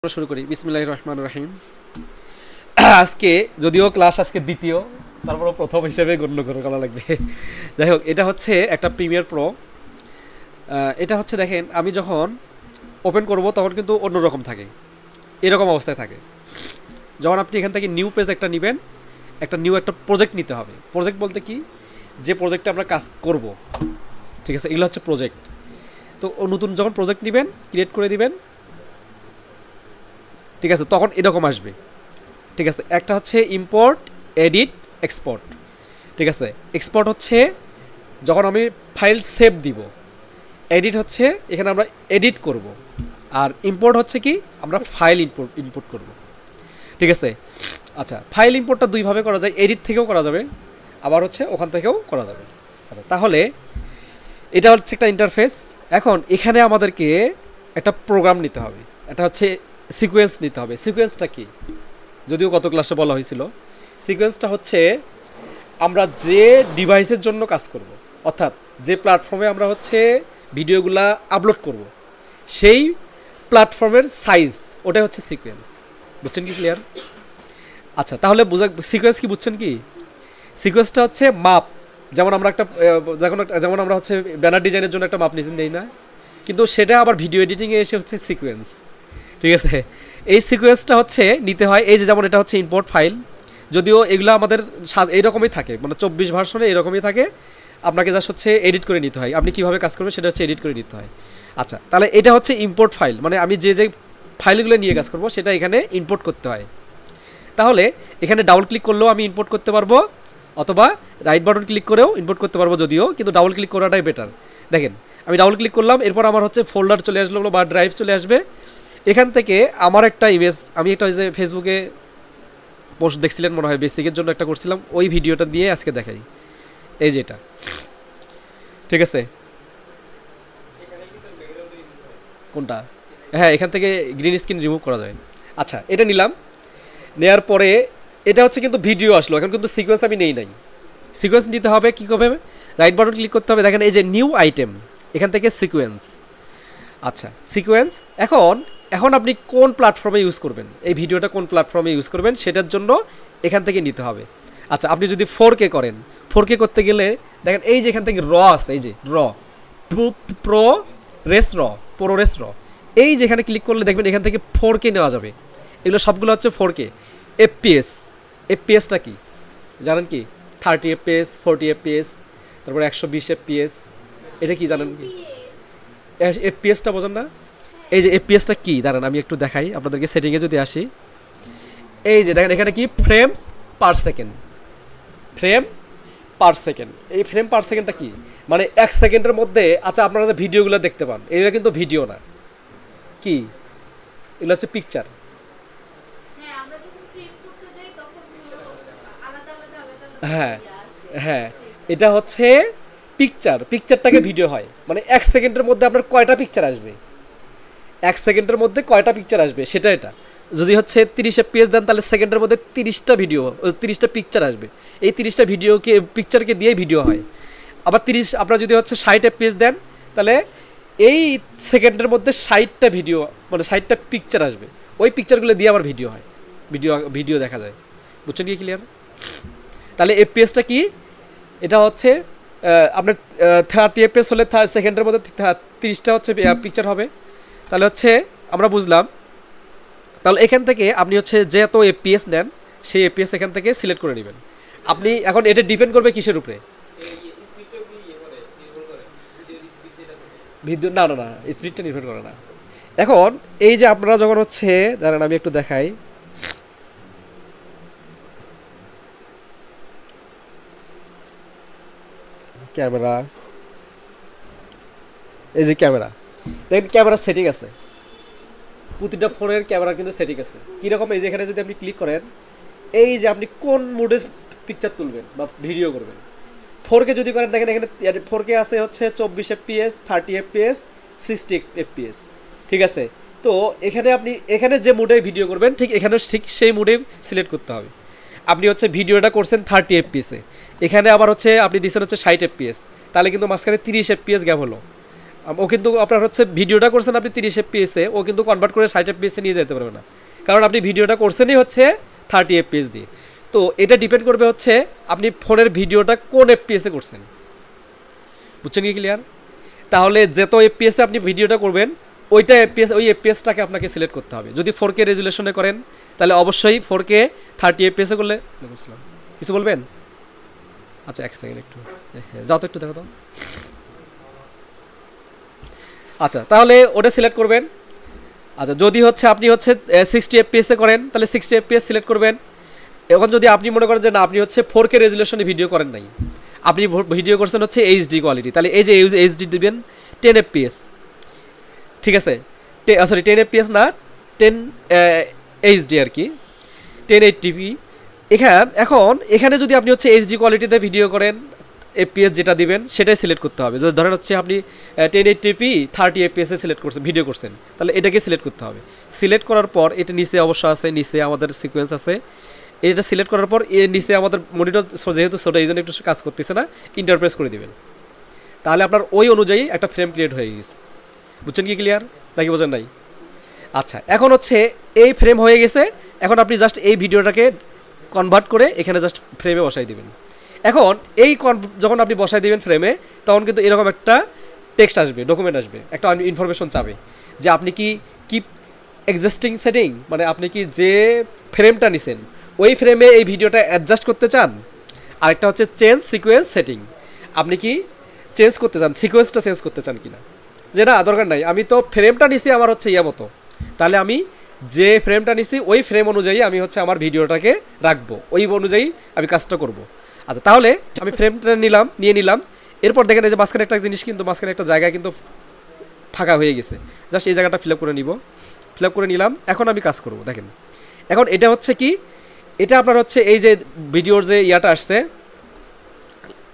আমরা শুরু করি বিসমিল্লাহির রহমানির রহিম। আজকে যদিও ক্লাস আজকে দ্বিতীয়, তারপরও প্রথম হিসেবে গণ্য করা লাগবে। যাই হোক, এটা হচ্ছে একটা প্রিমিয়ার প্রো। এটা হচ্ছে দেখেন, আমি যখন ওপেন করব তখন কিন্তু অন্যরকম থাকে, এরকম অবস্থায় থাকে। যখন আপনি এখান থেকে নিউ পেজ একটা নেবেন, একটা প্রজেক্ট নিতে হবে। প্রজেক্ট বলতে কি, যে প্রজেক্টে আমরা কাজ করব, ঠিক আছে, এগুলো হচ্ছে প্রজেক্ট। তো নতুন যখন প্রজেক্ট নেবেন, ক্রিয়েট করে দিবেন, ঠিক আছে, তখন এরকম আসবে। ঠিক আছে, একটা হচ্ছে ইম্পোর্ট, এডিট, এক্সপোর্ট। ঠিক আছে, এক্সপোর্ট হচ্ছে যখন আমি ফাইল সেভ দিব, এডিট হচ্ছে এখানে আমরা এডিট করব, আর ইম্পোর্ট হচ্ছে কি আমরা ফাইল ইম্পোর্ট করব। ঠিক আছে, আচ্ছা, ফাইল ইম্পোর্টটা দুইভাবে করা যায়, এডিট থেকেও করা যাবে, আবার হচ্ছে ওখান থেকেও করা যাবে। আচ্ছা, তাহলে এটা হচ্ছে একটা ইন্টারফেস। এখন এখানে আমাদেরকে একটা প্রোগ্রাম নিতে হবে, এটা হচ্ছে সিকোয়েন্স নিতে হবে। সিকোয়েন্সটা কি, যদিও গত ক্লাসে বলা হয়েছিল, সিকোয়েন্সটা হচ্ছে আমরা যে ডিভাইসের জন্য কাজ করব, অর্থাৎ যে প্ল্যাটফর্মে আমরা হচ্ছে ভিডিওগুলা আপলোড করব, সেই প্ল্যাটফর্মের সাইজ, ওটাই হচ্ছে সিকোয়েন্স। বুঝছেন কি, ক্লিয়ার? আচ্ছা, তাহলে সিকোয়েন্স কি বুঝছেন কি? সিকোয়েন্সটা হচ্ছে মাপ। যেমন আমরা যেমন আমরা হচ্ছে ব্যানার ডিজাইনের জন্য একটা মাপ নেই না, কিন্তু সেটা আবার ভিডিও এডিটিংয়ে এসে হচ্ছে সিকোয়েন্স। ঠিক আছে, এই সিকোয়েন্সটা হচ্ছে নিতে হয়। এই যে যেমন এটা হচ্ছে ইম্পোর্ট ফাইল, যদিও এগুলো আমাদের এইরকমই থাকে, মানে 24 ভার্সনে এরকমই থাকে। আপনাকে জাস্ট হচ্ছে এডিট করে নিতে হয়, আপনি কীভাবে কাজ করবেন সেটা হচ্ছে এডিট করে নিতে হয়। আচ্ছা, তাহলে এটা হচ্ছে ইম্পোর্ট ফাইল, মানে আমি যে ফাইলগুলো নিয়ে কাজ করব সেটা এখানে ইম্পোর্ট করতে হয়। তাহলে এখানে ডাবল ক্লিক করলেও আমি ইম্পোর্ট করতে পারবো, অথবা রাইট বাটন ক্লিক করেও ইম্পোর্ট করতে পারবো, যদিও কিন্তু ডাবল ক্লিক করাটাই বেটার। দেখেন, আমি ডাবল ক্লিক করলাম, এরপর আমার হচ্ছে ফোল্ডার চলে আসলো বা ড্রাইভ চলে আসবে। এখান থেকে আমার একটা ইমেজ, আমি একটা ওই যে ফেসবুকে পোস্ট দেখছিলেন মনে হয়, বেসিকের জন্য একটা করছিলাম, ওই ভিডিওটা দিয়ে আজকে দেখাই। এই যেটা, ঠিক আছে, কোনটা? হ্যাঁ, এখান থেকে গ্রিন স্ক্রিন রিমুভ করা যায়। আচ্ছা, এটা নিলাম, নেওয়ার পরে এটা হচ্ছে কিন্তু ভিডিও আসলো, এখন কিন্তু সিকোয়েন্স আমি নেই নাই। সিকোয়েন্স নিতে হবে, কী করবে, রাইট বাটন ক্লিক করতে হবে, দেখেন এই যে নিউ আইটেম, এখান থেকে সিকোয়েন্স। আচ্ছা, সিকোয়েন্স এখন আপনি কোন প্ল্যাটফর্মে ইউজ করবেন, এই ভিডিওটা কোন প্ল্যাটফর্মে ইউজ করবেন সেটার জন্য এখান থেকে নিতে হবে। আচ্ছা, আপনি যদি 4K করেন, 4K করতে গেলে দেখেন এই যে এখান থেকে র আছে, এই যে প্রো রেস র, এই যে এখানে ক্লিক করলে দেখবেন এখান থেকে 4K নেওয়া যাবে। এগুলো সবগুলো হচ্ছে 4K। এফপিএসটা কি জানেন কি? 30 FPS, 40 FPS, তারপরে 120 FPS, এটা কি জানেন কি? এফপিএসটা বোঝেন না? এই যে এফপিএসটা কি দাঁড়ান আমি একটু দেখাই আপনাদেরকে। সেটিংয়ে যদি আসি, এই যে দেখেন এখানে কি ফ্রেম পার সেকেন্ড, এই ফ্রেম পার সেকেন্ডটা কি, মানে 1 সেকেন্ডের মধ্যে। আচ্ছা, আপনারা যে ভিডিওগুলো দেখতে পান, এগুলো কিন্তু ভিডিও না, কি এগুলো হচ্ছে পিকচার। হ্যাঁ হ্যাঁ, এটা হচ্ছে পিকচারটাকে ভিডিও হয়, মানে 1 সেকেন্ডের মধ্যে আপনার কয়টা পিকচার আসবে, 1 সেকেন্ডের মধ্যে কয়টা পিকচার আসবে সেটা। এটা যদি হচ্ছে 30 FPS দেন, তাহলে সেকেন্ডের মধ্যে 30টা ভিডিও, 30টা পিকচার আসবে। এই 30টা পিকচারকে দিয়ে ভিডিও হয়। আবার আপনারা যদি হচ্ছে 60 FPS দেন, তাহলে এই সেকেন্ডের মধ্যে 60টা ভিডিও, মানে 60টা পিকচার আসবে। ওই পিকচারগুলো দিয়ে আবার ভিডিও হয়, ভিডিও দেখা যায়। বুঝছেন কি, ক্লিয়ার? তাহলে এফপিএসটা কি, এটা হচ্ছে আপনার 30 FPS হলে সেকেন্ডের মধ্যে 30টা হচ্ছে পিকচার হবে। তাহলে হচ্ছে আমরা বুঝলাম। তাহলে এখান থেকে আপনি হচ্ছে যেহেতু এফপিএস নেন, সেই এফপিএস এখান থেকে সিলেক্ট করে নেবেন। আপনি এখন এটা ডিপেন্ড করবে কিসের উপরে? ভিডিও না, স্পিডটা নির্ভর করে না। এখন এই যে আপনারা যখন হচ্ছে, দাঁড়ান আমি একটু দেখাই, ক্যামেরা, এই যে ক্যামেরা, দেখেন ক্যামেরার সেটিং আছে, প্রতিটা ফোনের ক্যামেরার কিন্তু সেটিং আছে। কীরকম, এই যে এখানে যদি আপনি ক্লিক করেন, এই যে আপনি কোন মুডে পিকচার তুলবেন বা ভিডিও করবেন। 4K যদি করেন, দেখেন এখানে 4K আছে হচ্ছে 24 FPS, 30 FPS, 60 FPS। ঠিক আছে, তো এখানে যে মুডে ভিডিও করবেন, ঠিক এখানে ঠিক সেই মুডে সিলেক্ট করতে হবে। আপনি হচ্ছে ভিডিওটা করছেন 30 FPS, এখানে আবার হচ্ছে আপনি দিচ্ছেন হচ্ছে 60 FPS, তাহলে কিন্তু মাঝখানে 30 FPS গ্যাপ হলো। ও কিন্তু আপনার হচ্ছে ভিডিওটা করছেন আপনি 30 এফপিএসে, ও কিন্তু কনভার্ট করে 60 এফপিএসে নিয়ে যেতে পারবে না, কারণ আপনি ভিডিওটা করছেনই হচ্ছে 30 এফপিএস দিয়ে। তো এটা ডিপেন্ড করবে হচ্ছে আপনি ফোনের ভিডিওটা কোন এফপিএসে করছেন, বুঝছেন কি ক্লিয়ার? তাহলে যত এফপিএসে আপনি ভিডিওটা করবেন ওইটা এফপিএস, ওই এফপিএসটাকে আপনাকে সিলেক্ট করতে হবে। যদি 4K রেজুলেশনে করেন তাহলে অবশ্যই 4K 30 এফপিএসে করলে, কিছু বলবেন? আচ্ছা এক সেকেন্ড একটু, হ্যাঁ যাও তো একটু দেখো তো। আচ্ছা তাহলে ওটা সিলেক্ট করবেন। আচ্ছা যদি হচ্ছে আপনি হচ্ছে 60 এফপিএসে করেন তাহলে 60 এফপিএস সিলেক্ট করবেন। এখন যদি আপনি মনে করেন যে না আপনি হচ্ছে 4K রেজুলেশনে ভিডিও করেন নাই, আপনি ভিডিও করছেন হচ্ছে এইচডি কোয়ালিটি, তাহলে এই যে এইচডি দিবেন 10 এফপিএস, ঠিক আছে? সরি 10 এফপিএস না, 10 এইচডি আর কি, 1080p। এখন এখানে যদি আপনি হচ্ছে এইচডি কোয়ালিটিতে ভিডিও করেন, এফপিএস যেটা দিবেন সেটাই সিলেক্ট করতে হবে। যদি ধরেন হচ্ছে আপনি 1080p 30 এফপিএসে সিলেক্ট করছেন, ভিডিও করছেন, তাহলে এটাকে সিলেক্ট করতে হবে। সিলেক্ট করার পর এটা নিচে অবশ্য আছে, নিচে আমাদের সিকোয়েন্স আছে, এটা সিলেক্ট করার পর এর নিচে আমাদের মনিটর যেহেতু ছোটো এই জন্য একটু কাজ করতেছে না, ইন্টারপ্রেস করে দিবেন, তাহলে আপনার ওই অনুযায়ী একটা ফ্রেম ক্রিয়েট হয়ে গেছে। বুঝছেন কি ক্লিয়ার নাকি বোঝেন নাই? আচ্ছা এখন হচ্ছে এই ফ্রেম হয়ে গেছে, এখন আপনি জাস্ট এই ভিডিওটাকে কনভার্ট করে এখানে জাস্ট ফ্রেমে বসাই দিবেন। এখন এই যখন আপনি বসাই দিবেন ফ্রেমে, তখন কিন্তু এরকম একটা টেক্সট আসবে, ডকুমেন্ট আসবে, একটা ইনফরমেশন চাবে যে আপনি কি কিপ এক্সিস্টিং সেটিং, মানে আপনি কি যে ফ্রেমটা নিছেন ওই ফ্রেমে এই ভিডিওটা অ্যাডজাস্ট করতে চান। আরেকটা হচ্ছে চেঞ্জ সিকোয়েন্স সেটিং, আপনি কি চেঞ্জ করতে চান, সিকোয়েন্সটা চেঞ্জ করতে চান কিনা, যে না দরকার নাই আমি তো ফ্রেমটা নিছি আমার হচ্ছে ইয়া মতো, তাহলে আমি যে ফ্রেমটা নিছি ওই ফ্রেম অনুযায়ী আমি হচ্ছে আমার ভিডিওটাকে রাখবো, ওই অনুযায়ী আমি কাজটা করব। আচ্ছা তাহলে আমি ফ্রেমটা নিয়ে নিলাম। এরপর দেখেন এই যে মাঝখানে একটা জিনিস, কিন্তু মাঝখানে একটা জায়গা কিন্তু ফাঁকা হয়ে গেছে, জাস্ট এই জায়গাটা ফিল আপ করে নিব, ফিল আপ করে নিলাম। এখন আমি কাজ করব, দেখেন এখন এটা হচ্ছে কি, এটা আপনার হচ্ছে এই যে ভিডিওর যে ইয়াটা আসছে,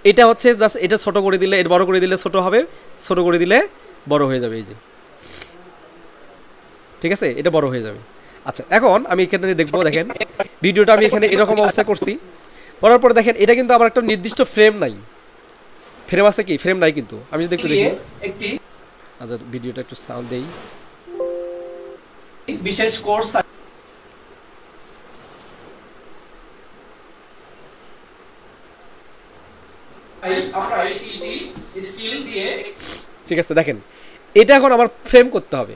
এটা হচ্ছে জাস্ট এটা ছোটো করে দিলে, এটা বড় করে দিলে ছোটো হবে, ছোটো করে দিলে বড় হয়ে যাবে, এই যে ঠিক আছে, এটা বড় হয়ে যাবে। আচ্ছা এখন আমি এখানে দেখবো, দেখেন ভিডিওটা আমি এখানে এরকম অবস্থা করছি, করার পরে দেখেন এটা কিন্তু আমার একটা নির্দিষ্ট ফ্রেম নাই, ফ্রেম আছে কি ফ্রেম নাই, কিন্তু আমি যদি একটু দেখি একটি, আচ্ছা ভিডিওটা একটু সাউন্ড দেই, বিশেষ কোর্স ঠিক আছে। দেখেন এটা এখন আমার ফ্রেম করতে হবে,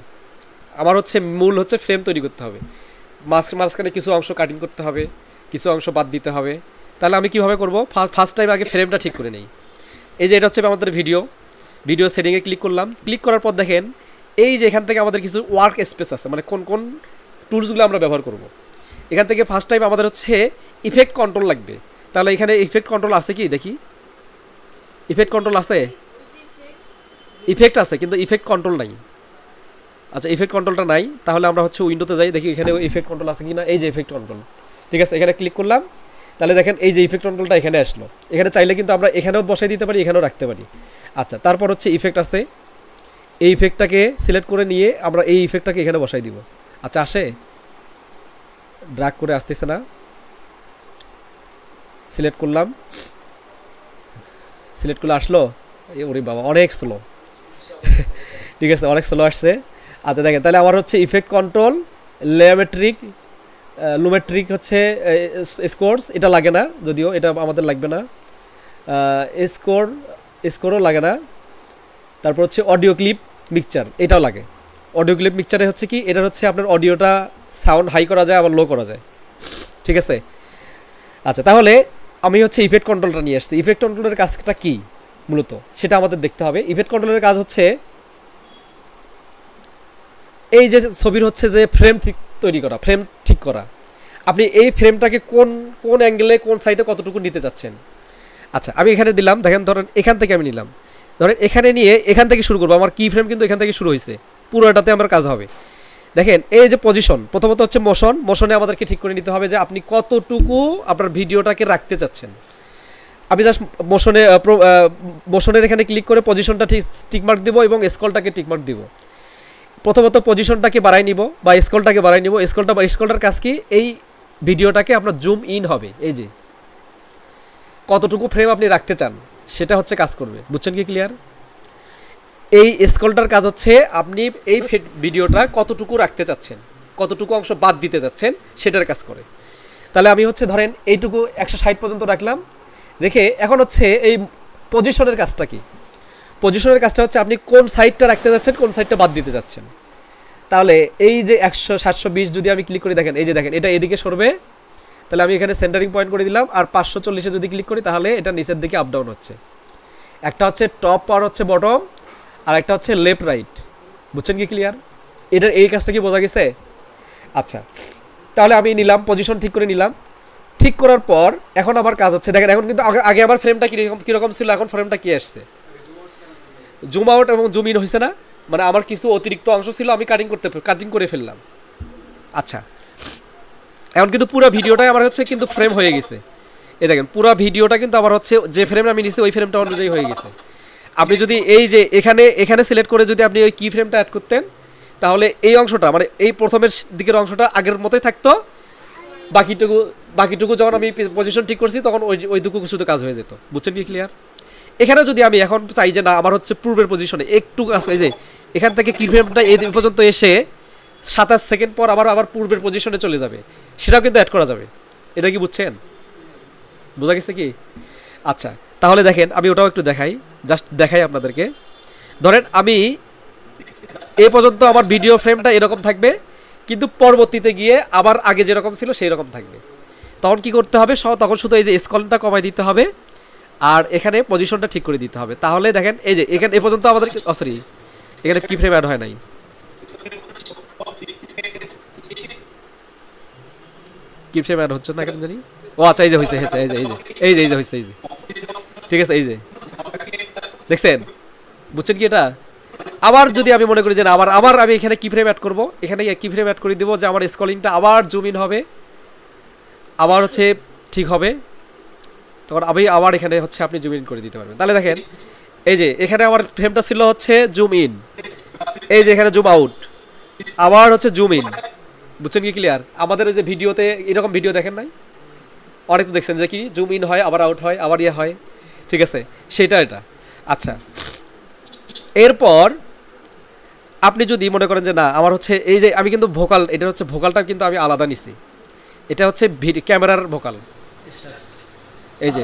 আমার হচ্ছে মূল হচ্ছে ফ্রেম তৈরি করতে হবে, মাঝখানে কিছু অংশ কাটিং করতে হবে, কিছু অংশ বাদ দিতে হবে। তাহলে আমি কীভাবে করবো, ফার্স্ট টাইম আগে ফ্রেমটা ঠিক করে নেই। এই যে এটা হচ্ছে আমাদের ভিডিও সেটিংয়ে ক্লিক করলাম, ক্লিক করার পর দেখেন এই যে এখান থেকে আমাদের কিছু ওয়ার্ক স্পেস আছে, মানে কোন কোন টুলসগুলো আমরা ব্যবহার করব। এখান থেকে ফার্স্ট টাইম আমাদের হচ্ছে ইফেক্ট কন্ট্রোল লাগবে। তাহলে এখানে ইফেক্ট কন্ট্রোল আছে কি দেখি, ইফেক্ট কন্ট্রোল আছে, ইফেক্ট আছে কিন্তু ইফেক্ট কন্ট্রোল নাই। আচ্ছা ইফেক্ট কন্ট্রোলটা নাই, তাহলে আমরা হচ্ছে উইন্ডোতে যাই, দেখি এখানে ইফেক্ট কন্ট্রোল আছে কি না। এই যে ইফেক্ট কন্ট্রোল, ঠিক আছে, এখানে ক্লিক করলাম, তাহলে দেখেন এই যে ইফেক্ট কন্ট্রোলটা এখানে আসলো। এখানে চাইলে কিন্তু আমরা এখানেও বসাই দিতে পারি, এখানেও রাখতে পারি। আচ্ছা তারপর হচ্ছে ইফেক্ট আছে, এই ইফেক্টটাকে সিলেক্ট করে নিয়ে আমরা এই ইফেক্টটাকে এখানে বসাই দিব। আচ্ছা আসে, ড্র্যাগ করে আসতেছে না, সিলেক্ট করলাম, সিলেক্ট করলে আসলো, ওরে বাবা অনেক স্লো ঠিক আছে, অনেক স্লো আসছে। আচ্ছা দেখেন তাহলে আমার হচ্ছে ইফেক্ট কন্ট্রোল, লেয়ামেট্রিক, লুমেট্রিক হচ্ছে স্কোরস, এটা লাগে না, যদিও এটা আমাদের লাগবে না, স্কোরও লাগে না। তারপর হচ্ছে অডিও ক্লিপ মিক্সচার, এটাও লাগে। অডিও ক্লিপ মিক্সচারে হচ্ছে কি, এটা হচ্ছে আপনার অডিওটা সাউন্ড হাই করা যায় আবার লো করা যায়, ঠিক আছে। আচ্ছা তাহলে আমি হচ্ছে ইফেক্ট কন্ট্রোলটা নিয়ে আসছি। ইফেক্ট কন্ট্রোলের কাজটা কি মূলত সেটা আমাদের দেখতে হবে। ইফেক্ট কন্ট্রোলের কাজ হচ্ছে এই যে ছবির হচ্ছে যে ফ্রেম তৈরি করা, ফ্রেম ঠিক করা, আপনি এই ফ্রেমটাকে কোন কোন অ্যাঙ্গেলে কোন সাইডে কতটুকু নিতে চাচ্ছেন। আচ্ছা আমি এখানে দিলাম, দেখেন ধরেন এখান থেকে আমি নিলাম, ধরেন এখানে নিয়ে এখান থেকে শুরু করবো, আমার কি ফ্রেম কিন্তু এখান থেকে শুরু হয়েছে, পুরোটাতে আমার কাজ হবে। দেখেন এই যে পজিশন, প্রথমত হচ্ছে মোশনে আমাদেরকে ঠিক করে নিতে হবে যে আপনি কতটুকু আপনার ভিডিওটাকে রাখতে চাচ্ছেন। আমি জাস্ট মোশনের এখানে ক্লিক করে পজিশনটা টিকমার্ক দিব এবং স্কলটাকে টিকমার্ক দিব। প্রথমত পজিশনটাকে বাড়াই নিব বা স্কলটাকে বাড়াই নিব। স্কলটার কাজ কি, এই ভিডিওটাকে আপনার জুম ইন হবে, এই যে কতটুকু ফ্রেম আপনি রাখতে চান সেটা হচ্ছে কাজ করবে। বুঝছেন কি ক্লিয়ার? এই স্ক্রলটার কাজ হচ্ছে আপনি এই ভিডিওটা কতটুকু রাখতে চাচ্ছেন, কতটুকু অংশ বাদ দিতে চাচ্ছেন সেটার কাজ করে। তাহলে আমি হচ্ছে ধরেন এইটুকু 160 পর্যন্ত রাখলাম, রেখে এখন হচ্ছে এই পজিশনের কাজটা কি, পজিশনের কাজটা হচ্ছে আপনি কোন সাইডটা রাখতে যাচ্ছেন, কোন সাইডটা বাদ দিতে যাচ্ছেন। তাহলে এই যে 100 720 যদি আমি ক্লিক করি, দেখেন এই যে দেখেন এটা এদিকে সরবে, তাহলে আমি এখানে সেন্টারিং পয়েন্ট করে দিলাম। আর 540-এ যদি ক্লিক করি তাহলে এটা নিচের দিকে আপ ডাউন হচ্ছে। একটা হচ্ছে টপ আর হচ্ছে বটম, আর একটা হচ্ছে লেফট রাইট। বুঝছেন কি ক্লিয়ার? এটার এই কাজটা কি বোঝা গেছে? আচ্ছা, তাহলে আমি নিলাম, পজিশন ঠিক করে নিলাম। ঠিক করার পর এখন আবার কাজ হচ্ছে, দেখেন এখন কিন্তু আগে আবার ফ্রেমটা কীরকম ছিল, এখন ফ্রেমটা কি আসছে, জুম আউট এবং জুম ইন হয়েছে না? মানে আমার কিছু অতিরিক্ত অংশ ছিল, আমি কাটিং করে ফেললাম। আচ্ছা, এখন কিন্তু পুরো ভিডিওটাই আমার হচ্ছে কিন্তু ফ্রেম হয়ে গেছে। এই দেখেন পুরো ভিডিওটা কিন্তু আবার হচ্ছে যে ফ্রেম আমি নিছি ওই ফ্রেমটা অনুযায়ী হয়ে গেছে। আপনি যদি এই যে এখানে সিলেক্ট করে যদি আপনি ওই কি ফ্রেমটা অ্যাড করতেন, তাহলে এই অংশটা মানে এই প্রথমের দিকের অংশটা আগের মতোই থাকতো, বাকিটুকু যখন আমি পজিশন ঠিক করছি তখন ওইটুকু শুধু কাজ হয়ে যেত। বুঝছেন কি ক্লিয়ার? এখানে যদি আমি এখন চাই যে না আমার হচ্ছে পূর্বের পজিশনে একটু কাজ, এই যে এখান থেকে কি ফ্রেমটা এই পর্যন্ত এসে 27 সেকেন্ড পর আবার পূর্বের পজিশনে চলে যাবে, সেটাও কিন্তু অ্যাড করা যাবে। এটা কি বুঝছেন? বোঝা গেছে কি? আচ্ছা, তাহলে দেখেন আমি ওটাও একটু দেখাই আপনাদেরকে। ধরেন আমি এ পর্যন্ত আমার ভিডিও ফ্রেমটা এরকম থাকবে, কিন্তু পরবর্তীতে গিয়ে আবার আগে যেরকম ছিল সেই রকম থাকবে। তখন কি করতে হবে, তখন শুধু এই যে স্ক্রলটা কমাই দিতে হবে আর এখানে পজিশনটা ঠিক করে দিতে হবে। তাহলে দেখেন এই যে এখানে এ পর্যন্ত আমাদের সরি এখানে কি ফ্রেম অ্যাড হয় নাই, কি ফ্রেম অ্যাড হচ্ছে না কেন জানি। ও আচ্ছা, এই যে হয়েছে, এই যে হয়েছে, এই যে ঠিক আছে, এই যে দেখছেন? বুঝছেন কি এটা? আবার যদি আমি মনে করি যে না আবার আমি এখানে কি ফ্রেম অ্যাড করবো, এখানে কি ফ্রেম অ্যাড করে দিব যে আমার স্ক্রলিংটা আবার জুম ইন হবে, আবার হচ্ছে ঠিক হবে, তখন আমি আবার এখানে হচ্ছে আপনি জুম ইন করে দিতে পারবেন। তাহলে দেখেন এই যে এখানে আমার ফ্রেমটা ছিল হচ্ছে জুম ইন, এই যে এখানে জুম আউট, আবার হচ্ছে জুম ইন। বুঝছেন কি ক্লিয়ার? আমাদের ওই যে ভিডিওতে এরকম ভিডিও দেখেন নাই, অনেক তো দেখছেন যে কি জুম ইন হয়, আবার আউট হয়, আবার ইয়ে হয়, ঠিক আছে, সেটা এটা। আচ্ছা, এরপর আপনি যদি মনে করেন যে না আমার হচ্ছে এই যে আমি কিন্তু ভোকাল, এটা হচ্ছে ভোকালটা কিন্তু আমি আলাদা নিছি, এটা হচ্ছে ক্যামেরার ভোকাল, এই যে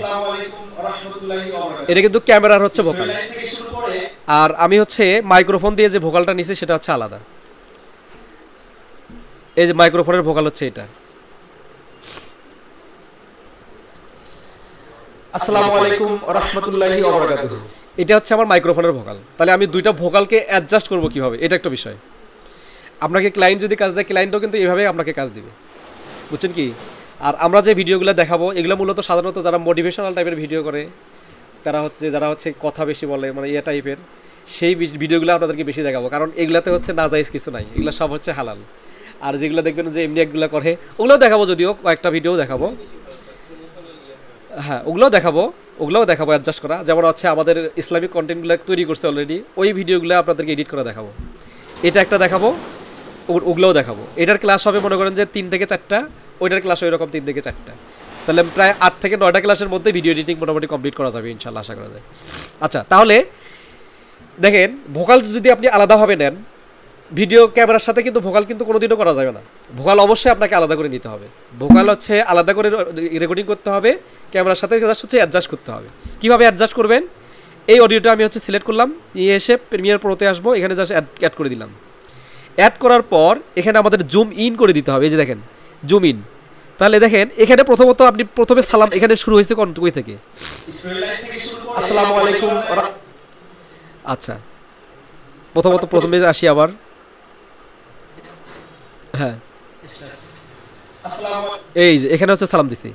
এটা কিন্তু ক্যামেরার হচ্ছে ভোকাল, আর আমি হচ্ছে মাইক্রোফোন দিয়ে যে ভোকালটা নিছি সেটা হচ্ছে আলাদা। এই যে মাইক্রোফোনের ভোকাল হচ্ছে এটা। আসসালামু আলাইকুম ওয়া রাহমাতুল্লাহি ওয়া বারাকাতুহু। এটা হচ্ছে আমার মাইক্রোফোনের ভোকাল। তাহলে আমি দুইটা ভোকালকে অ্যাডজাস্ট করব কিভাবে, এটা একটা বিষয়। আপনাকে ক্লায়েন্ট যদি কাজ দেয়, ক্লায়েন্টও কিন্তু এইভাবে আপনাকে কাজ দিবে। বুঝছেন কি? আর আমরা যে ভিডিওগুলো দেখাবো এগুলো মূলত সাধারণত যারা মোটিভেশনাল টাইপের ভিডিও করে, যারা হচ্ছে কথা বেশি বলে, মানে ইয়ে টাইপের, সেই ভিডিওগুলো আপনাদেরকে বেশি দেখাবো। কারণ এগুলাতে হচ্ছে নাজায়েজ কিছু নাই, এগুলো সব হচ্ছে হালাল। আর যেগুলো দেখবেন যে এমনি একগুলো করে ওগুলোও দেখাবো, যদিও কয়েকটা ভিডিও দেখাবো, হ্যাঁ ওগুলোও দেখাবো অ্যাডজাস্ট করা। যেমন হচ্ছে আমাদের ইসলামিক কন্টেন্টগুলো তৈরি করছে অলরেডি, ওই ভিডিওগুলো আপনাদেরকে এডিট করে দেখাবো। এটা একটা দেখাবো, ওগুলোও দেখাবো। এটার ক্লাস হবে মনে করেন যে 3 থেকে 4টা, ওইটার ক্লাস ওই রকম 3 থেকে 4টা। তাহলে প্রায় 8 থেকে 9টা ক্লাসের মধ্যে ভিডিও এডিটিং মোটামুটি কমপ্লিট করা যাবে ইনশাল্লাহ, আশা করা যায়। আচ্ছা, তাহলে দেখেন ভোকাল যদি আপনি আলাদাভাবে নেন, ভিডিও ক্যামেরার সাথে কিন্তু ভোকাল কিন্তু কোনোদিনও করা যাবে না। ভোকাল অবশ্যই আপনাকে আলাদা করে নিতে হবে, ভোকাল হচ্ছে আলাদা করে রেকর্ডিং করতে হবে, ক্যামেরার সাথে জাস্ট হচ্ছে অ্যাডজাস্ট করতে হবে। কীভাবে অ্যাডজাস্ট করবেন, এই অডিওটা আমি হচ্ছে সিলেক্ট করলাম, নিয়ে এসে প্রিমিয়ার প্রোতে আসবো, এখানে জাস্ট অ্যাড করে দিলাম। অ্যাড করার পর এখানে আমাদের জুম ইন করে দিতে হবে, এই যে দেখেন জুম ইন। তাহলে দেখেন এখানে প্রথমত আপনি প্রথমে সালাম এখানে শুরু হয়েছে কই থেকে, আসসালামু আলাইকুম। আচ্ছা, প্রথমে আসি আবার, হ্যাঁ এই যে এখানে হচ্ছে সালাম দিছি,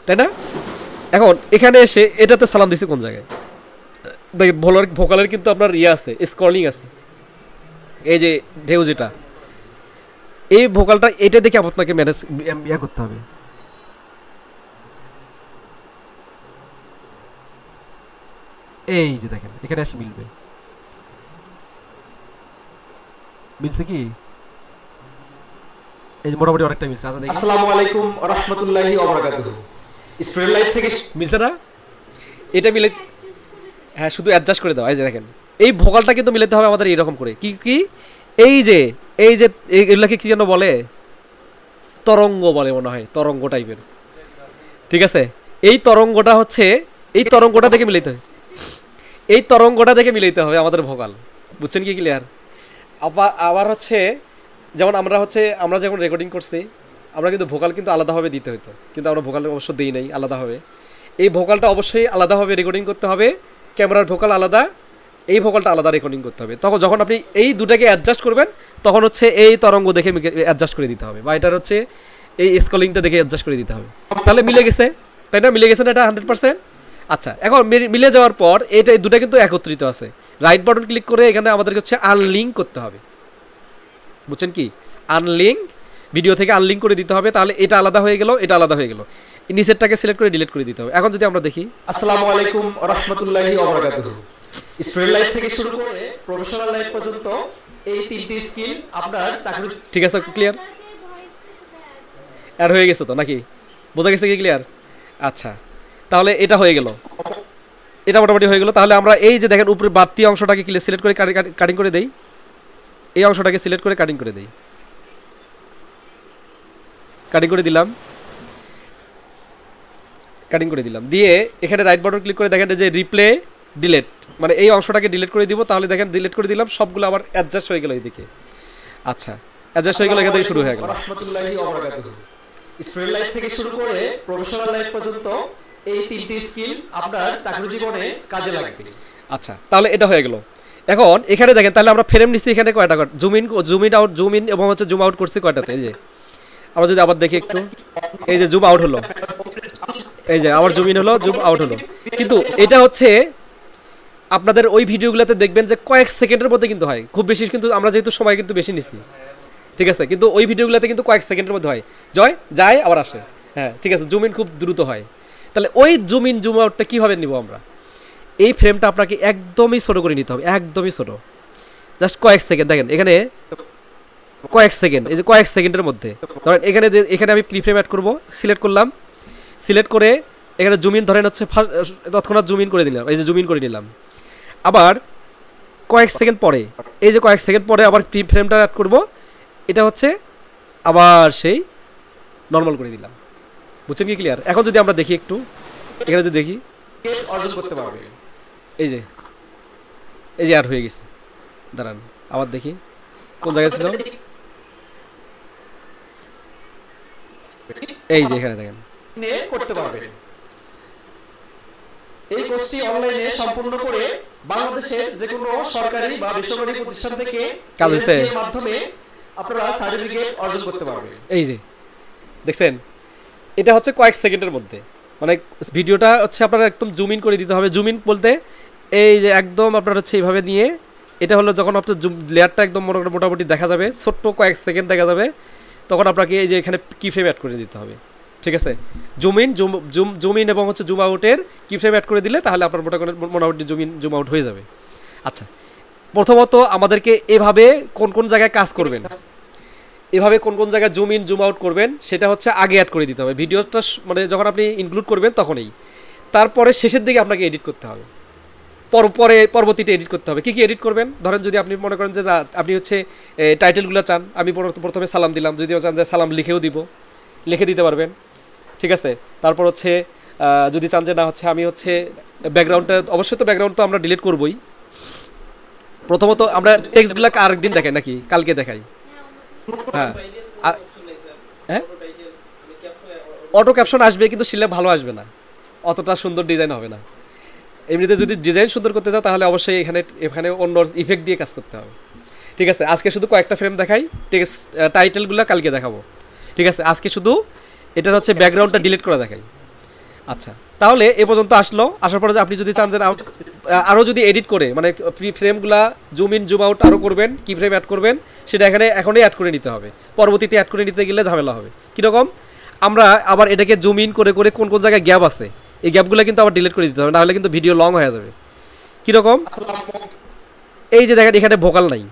তাই না? এখন এখানে এসে এটাতে সালাম দিছি কোন জায়গায়, দেখেন ভোকালের কিন্তু আপনার ইয়ে আছে, স্ক্রলিং আছে, এই যে ঢেউ যেটা, এই ভোকালটা এটা দেখে আপনাকে ম্যানেজ করতে হবে। এই যে দেখেন এখানে এসে মিলছে কি, এই যে মোটামুটি অনেকটা মিলছে। আচ্ছা দেখি, আসসালামু আলাইকুম ওয়া রাহমাতুল্লাহি ওয়া বারাকাতুহু। স্টুডেন্ট লাইফ থেকে মিলছে না? এটা মিলে, হ্যাঁ শুধু অ্যাডজাস্ট করে দাও, এই যে দেখেন এই ভোকালটা কিন্তু মিলাতে হবে আমাদের এইরকম করে, কি কি এই যে এগুলাকে কি যেন বলে, তরঙ্গ বলে মনে হয়, তরঙ্গ টাইপের। ঠিক আছে, এই তরঙ্গটা হচ্ছে, এই তরঙ্গটা দেখে মিলাইতে হবে, এই তরঙ্গটা দেখে মিলাইতে হবে আমাদের ভোকাল, বুঝছেন কি ক্লিয়ার? আবার হচ্ছে যেমন আমরা যখন রেকর্ডিং করছি আমরা কিন্তু ভোকাল কিন্তু আলাদাভাবে দিতে হতো, কিন্তু আমরা ভোকাল অবশ্য দিই নাই আলাদাভাবে। এই ভোকালটা অবশ্যই আলাদাভাবে রেকর্ডিং করতে হবে, ক্যামেরার ভোকাল আলাদা, এই ভোকালটা আলাদা রেকর্ডিং করতে হবে। তখন যখন আপনি এই দুটাকে অ্যাডজাস্ট করবেন তখন হচ্ছে এই তরঙ্গ দেখে অ্যাডজাস্ট করে দিতে হবে, বা এটার হচ্ছে এই স্কলিংটা দেখে অ্যাডজাস্ট করে দিতে হবে। তাহলে মিলে গেছে, তাই না? মিলে গেছে না এটা 100%? আচ্ছা, এখন মিলে যাওয়ার পর এই দুটা কিন্তু একত্রিত আছে। রাইট বাটন ক্লিক করে এখানে আমাদেরকে হচ্ছে আনলিঙ্ক করতে হবে, বুঝছেন কি? আনলিঙ্ক, ভিডিও থেকে আনলিঙ্ক করে দিতে হবে, তাহলে এটা আলাদা হয়ে গেল, এটা আলাদা হয়ে গেল। নিচেরটাকে সিলেক্ট করে ডিলিট করে দিতে হবে। এখন যদি আমরা দেখি, আসসালামু আলাইকুম ওয়া রাহমাতুল্লাহি ওয়া বারাকাতুহু। স্টুডেন্ট লাইফ থেকে শুরু করে প্রফেশনাল লাইফ পর্যন্ত এই তিনটি স্কিল আপনার চাকরি, ঠিক আছে ক্লিয়ার? অ্যাড হয়ে গেছে তো নাকি? বোঝা গেছে কি ক্লিয়ার? আচ্ছা, তাহলে এটা হয়ে গেল, এটা মোটামুটি হয়ে গেল। তাহলে আমরা এই যে দেখেন উপরে বাড়তি অংশটাকে সিলেক্ট করে কাটিং করে দেই, এই অংশটাকে সিলেক্ট করে কাটিং করে দেই, কাটিং করে দিলাম, কাটিং করে দিলাম দিয়ে এখানে রাইট বাটন ক্লিক করে দেখেন যে রিপ্লে ডিলিট, মানে এই অংশটাকে ডিলিট করে দিব। তাহলে দেখেন ডিলিট করে দিলাম, সবগুলো আবার অ্যাডজাস্ট হয়ে গেল এইদিকে। আচ্ছা, অ্যাডজাস্ট হয়ে গেল, এখান থেকে শুরু হয়ে গেল। রাহমাতুল্লাহি ওয়া বারাকাতুহু। স্টুডেন্ট লাইফ থেকে শুরু করে প্রফেশনাল লাইফ পর্যন্ত এই তিনটি স্কিল আপনার চাকরি জীবনে কাজে লাগবে। আচ্ছা, তাহলে এটা হয়ে গেল। এখন এখানে দেখেন, তাহলে আমরা ফ্রেম নিচ্ছি এখানে কয়টা, জুম ইন এবং হচ্ছে জুম আউট করছি কয়টাতে। এই যে আমরা যদি আবার দেখি একটু, এই যে জুম আউট হলো, এই যে আবার জুম ইন হলো, জুম আউট হলো। কিন্তু এটা হচ্ছে আপনাদের ওই ভিডিওগুলোতে দেখবেন যে কয়েক সেকেন্ডের মধ্যে কিন্তু হয়, খুব বেশি কিন্তু আমরা যেহেতু সময় কিন্তু বেশি নিছি, ঠিক আছে, কিন্তু ওই ভিডিওগুলোতে কিন্তু কয়েক সেকেন্ডের মধ্যে হয়, যায় আবার আসে। হ্যাঁ, ঠিক আছে, জুম ইন খুব দ্রুত হয়। তাহলে ওই জুম ইন জুম আউটটা কীভাবে নিব আমরা? এই ফ্রেমটা আপনাকে একদমই ছোটো করে নিতে হবে, একদমই ছোটো, জাস্ট কয়েক সেকেন্ড। দেখেন এখানে কয়েক সেকেন্ড, এই যে কয়েক সেকেন্ডের মধ্যে ধরেন এখানে আমি প্রি ফ্রেম অ্যাড করবো, সিলেক্ট করলাম, সিলেক্ট করে এখানে জুম ইন ধরেন হচ্ছে তৎক্ষণাৎ জুম ইন করে দিলাম, এই যে জুম ইন করে নিলাম। আবার কয়েক সেকেন্ড পরে, এই যে কয়েক সেকেন্ড পরে আবার প্রি ফ্রেমটা অ্যাড করবো, এটা হচ্ছে আবার সেই নর্মাল করে দিলাম, বুঝছেন কি ক্লিয়ার? এখন যদি আমরা দেখি একটু, এখানে যদি দেখি অর্জন করতে পারবে। এই যে অ্যাড হয়ে গেছে। দাঁড়ান আবার দেখি কোন জায়গায় ছিল, এই যে এখানে দেখেন করতে পারবেন। এই কোর্সটি অনলাইনে সম্পূর্ণ করে বাংলাদেশের যে কোনো সরকারি বা বেসরকারি প্রতিষ্ঠান থেকে কাজ হচ্ছে এর মাধ্যমে আপনারা সার্টিফিকেট অর্জন করতে পারবেন। এই যে দেখছেন, এটা হচ্ছে কয়েক সেকেন্ডের মধ্যে, মানে ভিডিওটা হচ্ছে আপনারা একদম জুম ইন করে দিতে হবে। জুম ইন বলতে এই যে একদম আপনার হচ্ছে এইভাবে নিয়ে, এটা হলো যখন আপনার জুম লেয়ারটা একদম মোটামুটি দেখা যাবে, ছোট্ট কয়েক সেকেন্ড দেখা যাবে, তখন আপনাকে এই যে এখানে কি ফ্রেম অ্যাড করে দিতে হবে, ঠিক আছে? জুম ইন এবং হচ্ছে জুম আউটের কি ফ্রেম অ্যাড করে দিলে তাহলে আপনার মোটামুটি জুম আউট হয়ে যাবে। আচ্ছা, প্রথমত আমাদেরকে এভাবে কোন জায়গায় কাজ করবেন, এভাবে কোন জায়গায় জুম ইন জুম আউট করবেন সেটা হচ্ছে আগে অ্যাড করে দিতে হবে, ভিডিওটা মানে যখন আপনি ইনক্লুড করবেন তখনই। তারপরে শেষের দিকে আপনাকে এডিট করতে হবে, পরবর্তীতে এডিট করতে হবে। কি এডিট করবেন? ধরেন যদি আপনি মনে করেন যে না আপনি হচ্ছে টাইটেলগুলো চান, আমি প্রথমে সালাম দিলাম, যদি চান যে সালাম লিখে দিতে পারবেন, ঠিক আছে? তারপর হচ্ছে যদি চান যে না হচ্ছে আমি হচ্ছে ব্যাকগ্রাউন্ডটা, অবশ্যই তো ব্যাকগ্রাউন্ড তো আমরা ডিলিট করবই। প্রথমত আমরা টেক্সটগুলো আরেকদিন দেখাই নাকি কালকে দেখাই? হ্যাঁ, অটো ক্যাপশন আসবে কিন্তু সিলে ভালো আসবে না, অতটা সুন্দর ডিজাইন হবে না। এমনিতে যদি ডিজাইন সুন্দর করতে চাও তাহলে অবশ্যই এখানে অন্য ইফেক্ট দিয়ে কাজ করতে হবে, ঠিক আছে? আজকে শুধু কয়েকটা ফ্রেম দেখাই, টেক্সট টাইটেলগুলো কালকে দেখাবো, ঠিক আছে? আজকে শুধু এটার হচ্ছে ব্যাকগ্রাউন্ডটা ডিলিট করা দেখাই। আচ্ছা, তাহলে এ পর্যন্ত আসার পরে আপনি যদি চান যে আরও যদি এডিট করে মানে ফ্রেমগুলা জুম ইন জুম আউট আরও করবেন, কি ফ্রেম অ্যাড করবেন সেটা এখনই অ্যাড করে নিতে হবে, পরবর্তীতে অ্যাড করে নিতে গেলে ঝামেলা হবে। কীরকম? আমরা আবার এটাকে জুম ইন করে কোন জায়গায় গ্যাপ আছে এই গ্যাপগুলো কিন্তু আবার ডিলিট করে দিতে হবে, নাহলে কিন্তু ভিডিও লং হয়ে যাবে। কীরকম? এই যে দেখেন এখানে ভোকাল নাই,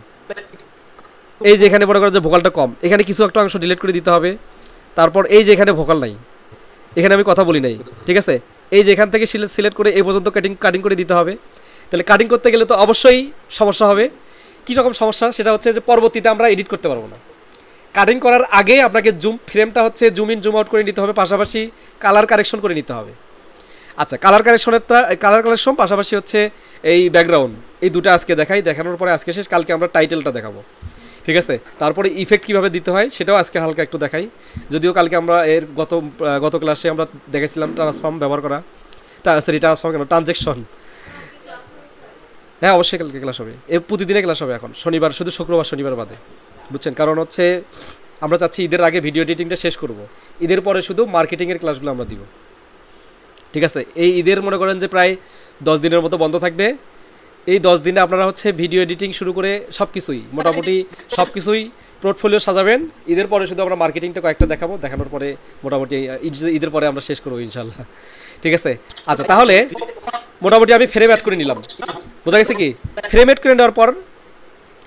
এই যে এখানে মনে করেন যে ভোকালটা কম, এখানে কিছু একটা অংশ ডিলিট করে দিতে হবে। তারপর এই যে এখানে ভোকাল নাই, এখানে আমি কথা বলি নাই, ঠিক আছে? এই যে এখান থেকে সিলেক্ট করে এই পর্যন্ত কাটিং করে দিতে হবে। তাহলে কাটিং করতে গেলে তো অবশ্যই সমস্যা হবে। কী রকম সমস্যা? সেটা হচ্ছে যে পরবর্তীতে আমরা এডিট করতে পারবো না। কাটিং করার আগে আপনাকে ফ্রেমটা হচ্ছে জুম ইন জুম আউট করে নিতে হবে, পাশাপাশি কালার কারেকশন করে নিতে হবে। আচ্ছা, কালার কারেকশন পাশাপাশি হচ্ছে এই ব্যাকগ্রাউন্ড, এই দুটো আজকে দেখানোর পরে আজকে শেষ, কালকে আমরা টাইটেলটা দেখাবো, ঠিক আছে? তারপরে ইফেক্ট কীভাবে দিতে হয় সেটাও আজকে হালকা একটু দেখাই, যদিও কালকে আমরা এর গত ক্লাসে আমরা দেখেছিলাম ট্রান্সফর্ম ব্যবহার করা, ট্রান্সফর্ম কেন, ট্রানজেকশন। হ্যাঁ, অবশ্যই কালকে ক্লাস হবে, প্রতিদিনে ক্লাস হবে এখন, শনিবার শুধু, শুক্রবার শনিবার বাদে, বুঝছেন? কারণ হচ্ছে আমরা চাচ্ছি ঈদের আগে ভিডিও এডিটিংটা শেষ করব, ঈদের পরে শুধু মার্কেটিংয়ের ক্লাসগুলো আমরা দিব, ঠিক আছে? এই ঈদের মনে করেন যে প্রায় 10 দিনের মতো বন্ধ থাকবে। এই 10 দিনে আপনারা হচ্ছে ভিডিও এডিটিং শুরু করে সব কিছুই মোটামুটি সব কিছুই পোর্টফোলিও সাজাবেন। ঈদের পরে শুধু আমরা মার্কেটিংটা কয়েকটা দেখাবো, দেখানোর পরে মোটামুটি ঈদের পরে আমরা শেষ করবো ইনশাল্লাহ, ঠিক আছে? আচ্ছা, তাহলে মোটামুটি আমি ফ্রেম অ্যাড করে নিলাম, বোঝা গেছে কি? ফ্রেম অ্যাড করে নেওয়ার পর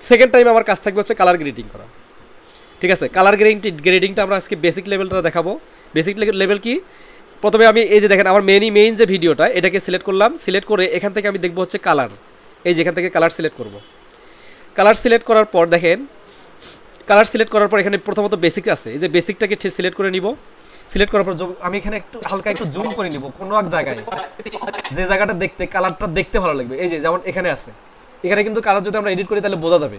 সেকেন্ড টাইম আমার কাজ থাকবে হচ্ছে কালার গ্রেডিং করা, ঠিক আছে? কালার গ্রেডিংটা আমরা আজকে বেসিক লেভেলটা দেখাবো। বেসিক লেভেল কি? প্রথমে আমি এই যে দেখেন আমার মেইন যে ভিডিওটা, এটাকে সিলেক্ট করলাম, সিলেক্ট করে এখান থেকে আমি দেখবো হচ্ছে কালার, এই যে এখান থেকে কালার সিলেক্ট করব। কালার সিলেক্ট করার পর দেখেন, কালার সিলেক্ট করার পর এখানে প্রথমত বেসিক আছে, এই যে বেসিকটাকে সিলেক্ট করে নিব। সিলেক্ট করার পর আমি এখানে একটু হালকা একটু জুম করে নিব কোনো এক জায়গায়, যে জায়গাটা দেখতে কালারটা দেখতে ভালো লাগবে। এই যে যেমন এখানে আছে, এখানে কিন্তু কালার যদি আমরা এডিট করি তাহলে বোঝা যাবে,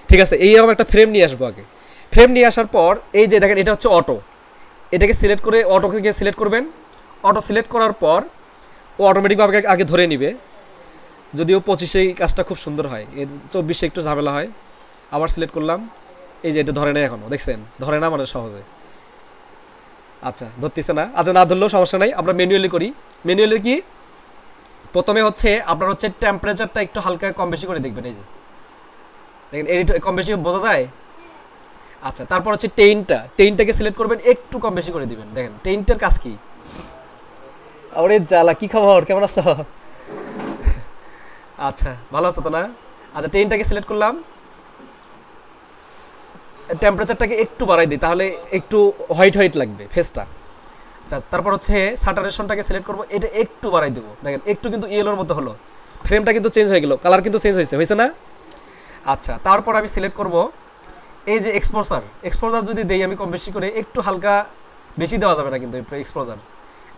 ঠিক আছে? এইরকম একটা ফ্রেম নিয়ে আসবো আগে। ফ্রেম নিয়ে আসার পর এই যে দেখেন, এটা হচ্ছে অটো, এটাকে সিলেক্ট করে অটোকে গিয়ে সিলেক্ট করবেন। অটো সিলেক্ট করার পর ও অটোমেটিকভাবে আগে ধরে নিবে, যদিও 25-এ কাজটা খুব সুন্দর হয়, এর 24-এ একটু ঝামেলা হয়। আবার সিলেক্ট করলাম, এই যে এটা ধরে নেয় এখনও, দেখছেন? ধরে না মানে সহজে, আচ্ছা ধরতেছে না। আচ্ছা, না ধরলেও সমস্যা নাই, আমরা ম্যানুয়ালি করি। ম্যানুয়ালি কি? প্রথমে হচ্ছে আপনার হচ্ছে টেম্পারেচারটা একটু হালকা কম বেশি করে দেখবেন, এই যে দেখেন এডিট কম বেশি বোঝা যায়। আচ্ছা, তারপর হচ্ছে টেইনটাকে সিলেক্ট করবেন, একটু কম বেশি করে দিবেন। দেখেন টেইনটার কাজ কি? ওরে জ্বালা, কি খবর, কেমন আছো? আচ্ছা, ভালো আছো তো না? আচ্ছা, টেইনটাকে সিলেক্ট করলাম, টেম্পারেচারটাকে একটু বাড়াই দিই, তাহলে একটু হোয়াইট লাগবে ফেসটা। আচ্ছা, তারপর হচ্ছে স্যাটারেশনটাকে সিলেক্ট করবো, এটা একটু বাড়াই দেবো, দেখেন একটু কিন্তু ইয়েলোর মতো হলো, ফ্রেমটা কিন্তু চেঞ্জ হয়ে গেল, কালার কিন্তু চেঞ্জ হয়েছে না? আচ্ছা, তারপর আমি সিলেক্ট করব এই যে এক্সপোজার যদি দেই আমি কম বেশি করে, একটু হালকা, বেশি দেওয়া যাবে না কিন্তু এক্সপোজার,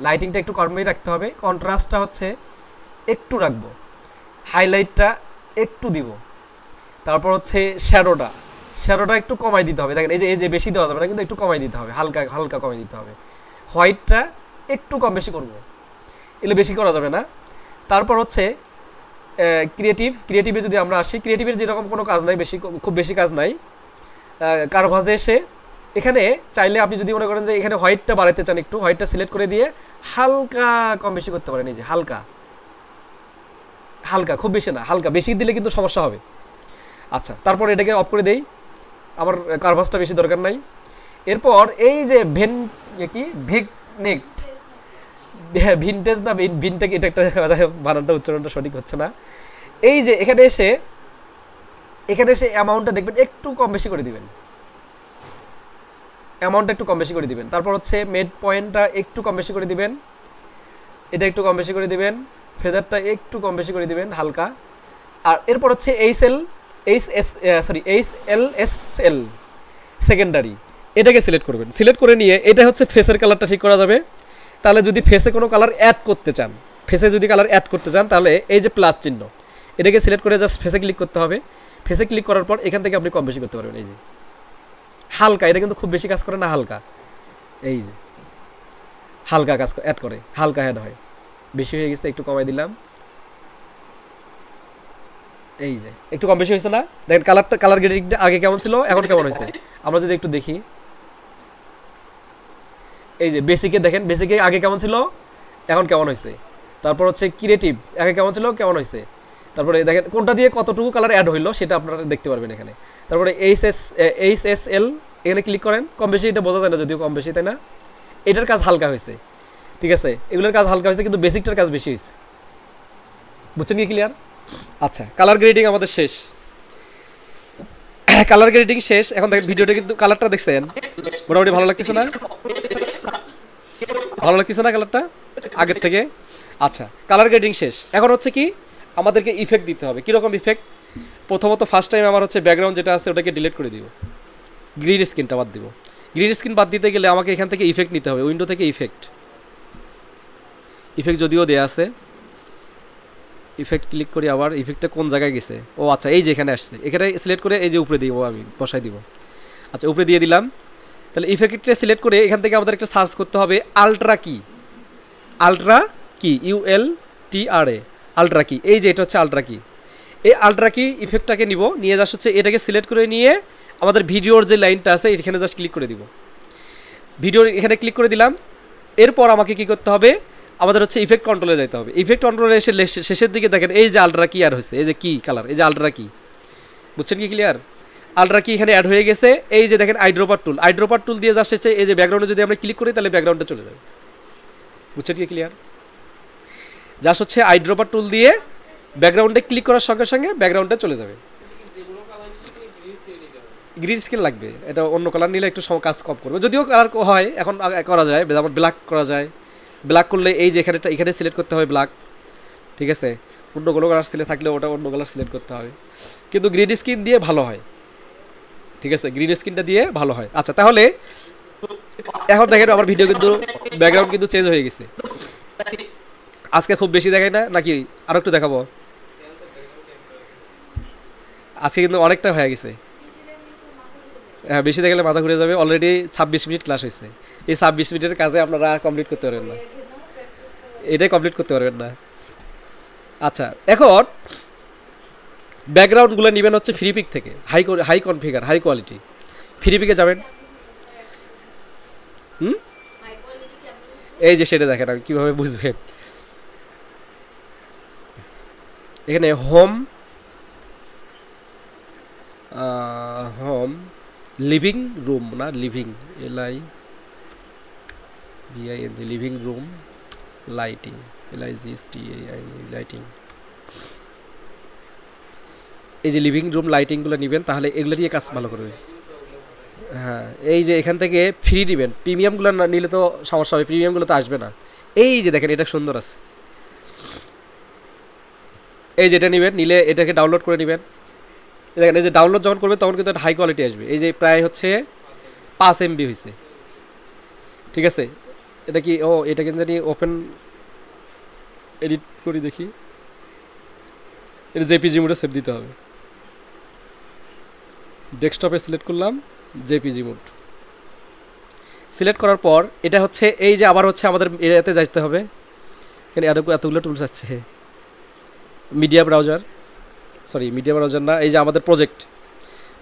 লাইটিংটা একটু কমই রাখতে হবে। কন্ট্রাস্টটা হচ্ছে একটু রাখবো, হাইলাইটটা একটু দিব, তারপর হচ্ছে শ্যাডোটা একটু কমাই দিতে হবে। দেখেন এই যে বেশি দেওয়া যাবে না কিন্তু একটু কমাই দিতে হবে, হালকা কমাই দিতে হবে। হোয়াইটটা একটু কম বেশি করব, এগুলো বেশি করা যাবে না। তারপর হচ্ছে ক্রিয়েটিভে যদি আমরা আসি, ক্রিয়েটিভের যেরকম কোনো কাজ নাই, খুব বেশি কাজ নাই। কারভাজে এসে এখানে চাইলে আপনি যদি মনে করেন যে এখানে হোয়াইটটা বাড়াতে চান, একটু হোয়াইটটা সিলেক্ট করে দিয়ে হালকা কম বেশি করতে পারেন, এই যে হালকা, খুব বেশি না, হালকা, বেশি দিলে কিন্তু সমস্যা হবে। আচ্ছা, তারপর এটাকে অফ করে দেই, আমার কারভাসটা বেশি দরকার নাই। এরপর এই যে ভিনটেজ না ভিনটেক, এটা একটা বানানটা উচ্চারণটা সঠিক হচ্ছে না। এই যে এখানে এসে অ্যামাউন্টটা দেখবেন একটু কম বেশি করে দিবেন, তারপর হচ্ছে মেড পয়েন্টটা একটু কম বেশি করে দিবেন, এটা একটু কম বেশি করে দিবেন, ফেদারটা একটু কম বেশি করে দিবেন হালকা। আর এরপর হচ্ছে HLSL সেকেন্ডারি, এটাকে সিলেক্ট করবেন। সিলেক্ট করে নিয়ে এটা হচ্ছে ফেসের কালারটা ঠিক করা যাবে। তাহলে যদি ফেসে কোনো কালার অ্যাড করতে চান, তাহলে এই যে প্লাস চিহ্ন, এটাকে সিলেক্ট করে জাস্ট ফেসে ক্লিক করতে হবে। ফেসে ক্লিক করার পর এখান থেকে আপনি কম বেশি করতে পারবেন। এই যে হালকা, এটা কিন্তু খুব বেশি কাজ করে না, হালকা, এই যে হালকা কাজ অ্যাড করে, হালকা অ্যাড হয়, বেশি হয়ে গেছে একটু কমাই দিলাম, এই যে একটু কম বেশি হয়েছে না? দেখেন কালার গ্রেডিংটা আগে কেমন ছিল, এখন কেমন হয়েছে আমরা যদি একটু দেখি। এই যে বেসিকে দেখেন, বেসিকে আগে কেমন ছিল, এখন কেমন হয়েছে। তারপর হচ্ছে ক্রিয়েটিভ, আগে কেমন ছিল, কেমন হয়েছে। তারপরে দেখেন কোনটা দিয়ে কতটুকু কালার অ্যাড হইলো সেটা আপনারা দেখতে পারবেন এখানে। তারপরে HSL এখানে ক্লিক করেন, কম বেশি এটা বোঝা যায় না যদিও কম বেশি, তাই না? এটার কাজ হালকা হয়েছে, ঠিক আছে, এগুলোর কাজ হালকা হয়েছে, কিন্তু বেসিকটার কাজ বেশি হয়েছে, বুঝছেন কি, ক্লিয়ার? আচ্ছা, কালার গ্রেডিং আমাদের শেষ, এখন দেখেন ভিডিওটা কিন্তু কালারটা দেখছেন মোটামুটি ভালো লাগতেছে না কালারটা আগের থেকে? আচ্ছা, কালার গ্রেডিং শেষ। এখন হচ্ছে কি আমাদেরকে ইফেক্ট দিতে হবে। কীরকম ইফেক্ট? প্রথমত ফার্স্ট টাইম আমার হচ্ছে ব্যাকগ্রাউন্ড যেটা আছে ওটাকে ডিলিট করে দিব, গ্রিন স্ক্রিনটা বাদ দিব। গ্রিন স্ক্রিন বাদ দিতে গেলে আমাকে এখান থেকে ইফেক্ট নিতে হবে, উইন্ডো থেকে ইফেক্ট যদিও দেওয়া আছে। ইফেক্ট ক্লিক করি, আবার ইফেক্টটা কোন জায়গায় গেছে, ও আচ্ছা এই যে এখানে আসছে, এখানে সিলেক্ট করে এই যে উপরে দিব, আমি বসাই দিব। আচ্ছা উপরে দিয়ে দিলাম। তাহলে ইফেক্টটা সিলেক্ট করে এখান থেকে আমাদের একটা সার্চ করতে হবে আলট্রা কি, ULTRA আলট্রা কি। এই যে এটা হচ্ছে আলট্রা কি। এই আলট্রা কি ইফেক্টটাকে নিব, নিয়ে জাস্ট হচ্ছে এটাকে সিলেক্ট করে নিয়ে আমাদের ভিডিওর যে লাইনটা আছে এখানে জাস্ট ক্লিক করে দিব। ভিডিওর এখানে ক্লিক করে দিলাম। এরপর আমাকে কি করতে হবে, আমাদের হচ্ছে ইফেক্ট কন্ট্রোলে যেতে হবে। ইফেক্ট কন্ট্রোলে এসে শেষের দিকে দেখেন এই যে আলট্রা কি আর হয়েছে, এই যে কি কালার, এই যে আলট্রা কি, বুঝছেন কি ক্লিয়ার? আলট্রা কি এখানে অ্যাড হয়ে গেছে। এই যে দেখেন আইড্রোপার টুল দিয়ে জাস্ট হচ্ছে এই যে ব্যাকগ্রাউন্ডে যদি আমরা ক্লিক করি তাহলে ব্যাকগ্রাউন্ডে চলে যাবে, বুঝছেন কি ক্লিয়ার? জাস্ট হচ্ছে আইড্রোপার টুল দিয়ে ব্যাকগ্রাউন্ডে ক্লিক করার সঙ্গে সঙ্গে ব্যাকগ্রাউন্ডে চলে যাবে। গ্রিন স্ক্রিন লাগবে, এটা অন্য কালার নিলে একটু কাজ কম করবে, যদিও কালার হয় এখন করা যায়, যেমন ব্ল্যাক করা যায়। ব্ল্যাক করলে এই যে এখানে সিলেক্ট করতে হবে ব্ল্যাক, ঠিক আছে? অন্য কোনো কালার সিলেক্ট থাকলে ওটা অন্য কালার সিলেক্ট করতে হবে, কিন্তু গ্রিন স্ক্রিন দিয়ে ভালো হয়, ঠিক আছে? গ্রিন স্ক্রিনটা দিয়ে ভালো হয়। আচ্ছা তাহলে এখন দেখেন আমার ভিডিও কিন্তু ব্যাকগ্রাউন্ড কিন্তু চেঞ্জ হয়ে গেছে। আজকে খুব বেশি দেখাই না নাকি আরও একটু দেখাবো? আজকে কিন্তু অনেকটা হয়ে গেছে। হ্যাঁ বেশি দেখালে মাথা ঘুরে যাবে। অলরেডি 26 মিনিট ক্লাস হয়েছে। এই 26 মিনিটের কাজে আপনারা কমপ্লিট করতে পারবেন না, এটাই কমপ্লিট করতে পারবেন না। আচ্ছা এখন ব্যাকগ্রাউন্ডগুলো নেবেন হচ্ছে ফ্রি পিক থেকে, হাই কনফিগার, হাই কোয়ালিটি। ফ্রি পিকে যাবেন, এই যে সেটা দেখেন, কীভাবে বুঝবেন। এখানে হোম লিভিং রুম না, living living room lighting, lighting. এই যে লিভিং রুম লাইটিংগুলো নেবেন, তাহলে এগুলো নিয়ে কাজ ভালো করবে। হ্যাঁ এই যে এখান থেকে ফ্রি নেবেন, প্রিমিয়ামগুলো নিলে তো সমস্যা হবে, প্রিমিয়ামগুলো তো আসবে না। এই যে দেখেন এটা সুন্দর আছে, এই যেটা নেবেন, নিলে এটাকে ডাউনলোড করে নেবেন। দেখেন এই যে ডাউনলোড যখন করবে তখন কিন্তু একটা হাই কোয়ালিটি আসবে। এই যে প্রায় হচ্ছে 5 MB হয়েছে, ঠিক আছে? এটা কি এটা কিন্তু জানি ওপেন এডিট করি দেখি, এটা জেপিজি মোডে সেভ দিতে হবে। ডেস্কটপে সিলেক্ট করলাম জেপিজি মোড, সিলেক্ট করার পর এটা হচ্ছে এই যে আবার হচ্ছে আমাদের এরিয়াতে যাইতে হবে। এখানে এতগুলো টুলস আসছে, মিডিয়া ব্রাউজার না, এই যে আমাদের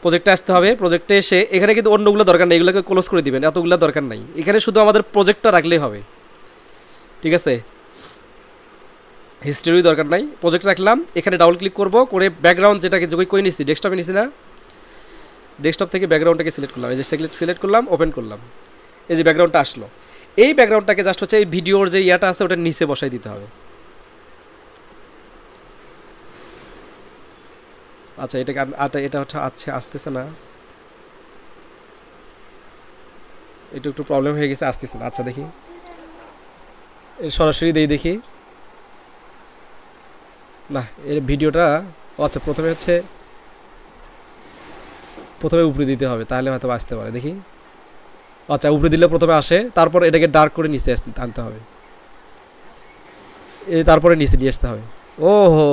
প্রজেক্টে আসতে হবে। প্রজেক্টে এসে এখানে কিন্তু অন্যগুলো দরকার নেই, এগুলোকে ক্লোজ করে দিবেন, এতগুলো দরকার নাই। এখানে শুধু আমাদের প্রজেক্টটা রাখলেই হবে, ঠিক আছে? হিস্ট্রির দরকার নাই, প্রজেক্ট রাখলাম। এখানে ডাবল ক্লিক করব, করে ব্যাকগ্রাউন্ড যেটাকে যোগ করে নিছি, ডেস্কটপে নিছি না, ডেস্কটপ থেকে ব্যাকগ্রাউন্ডটাকে সিলেক্ট করলাম। এই যে সিলেক্ট করলাম, ওপেন করলাম, এই যে ব্যাকগ্রাউন্ডটা আসলো। এই ব্যাকগ্রাউন্ডটাকে জাস্ট হচ্ছে এই ভিডিওর যে ইয়াটা আছে ওটা নিচে বসাই দিতে হবে। আচ্ছা এটা হচ্ছে আসতেছে না, এটা একটু প্রবলেম হয়ে গেছে, আসতেছে না। আচ্ছা দেখি সরাসরি দেখি না, এর ভিডিওটা আচ্ছা প্রথমে উপরে দিতে হবে, তাহলে হয়তো আসতে পারে। দেখি আচ্ছা উপরে দিলে প্রথমে আসে, তারপর এটাকে ডার্ক করে নিচে আনতে হবে, তারপরে নিচে নিয়ে আসতে হবে। ও হো,